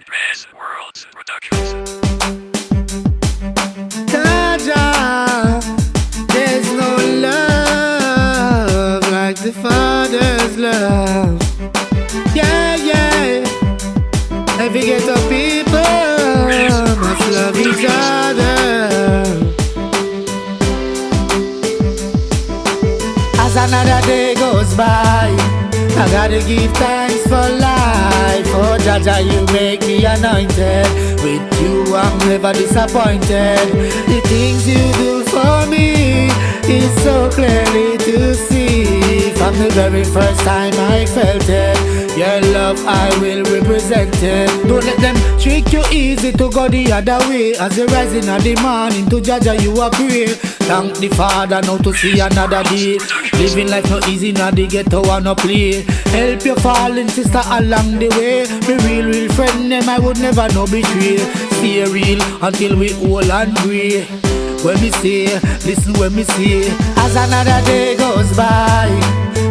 Dress Worlds Productions. Jaja, there's no love like the Father's love. Yeah, yeah. Every ghetto people must love each other. As another day goes by, I gotta give thanks for life. Oh Jaja, you make me anointed. With you I'm never disappointed. The things you do for me is so clearly to see. From the very first time I felt it, your love I will represent it. Don't let them trick you easy to go the other way. As you rising at the morning to Jaja you are great. Thank the Father now to see another day. Living life no easy, now the ghetto wanna play. Help your falling sister along the way. Me real friend them I would never no betray. Stay real until we all and grey. When me say, listen when me say. As another day goes by,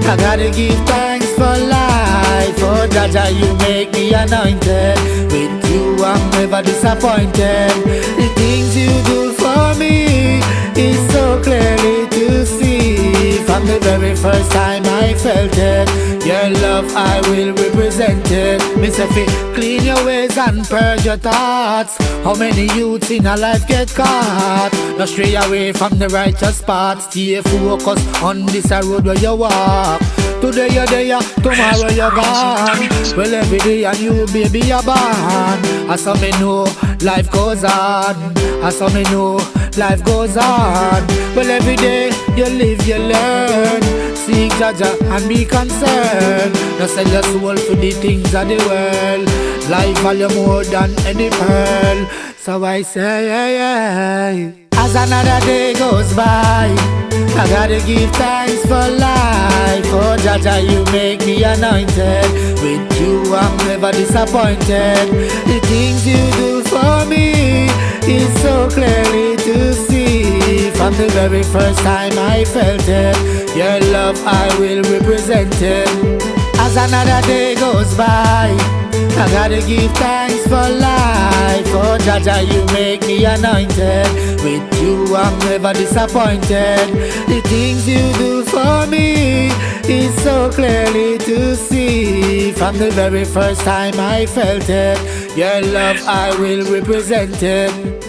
I gotta give thanks for life. Oh Jaja, you make me anointed. With you I'm never disappointed. The things you do for me is so clearly to see. From the very first time I felt it, your love I will represent it. Me say fi clean your ways and purge your thoughts. How many youths in a life get caught? No stray away from the righteous path. Stay focused on this a road where you walk. Today you're there, tomorrow you're gone. Well every day a new baby you're born. As some me know, life goes on. As some me know, life goes on. Well every day you live, you learn. Seek Jaja and be concerned. Don't sell your soul for the things of the world. Life value more than any pearl. So I say, as another day goes by, I gotta give thanks for life. Oh Jaja, you make me anointed. With you I'm never disappointed. The things you do for me is so clearly to see. From the very first time I felt it, your love I will represent it. As another day goes by, I gotta give thanks for life. Oh Jaja, you make me anointed. With you I'm never disappointed. The things you do for me is so clearly to see. From the very first time I felt it, your love I will represent it.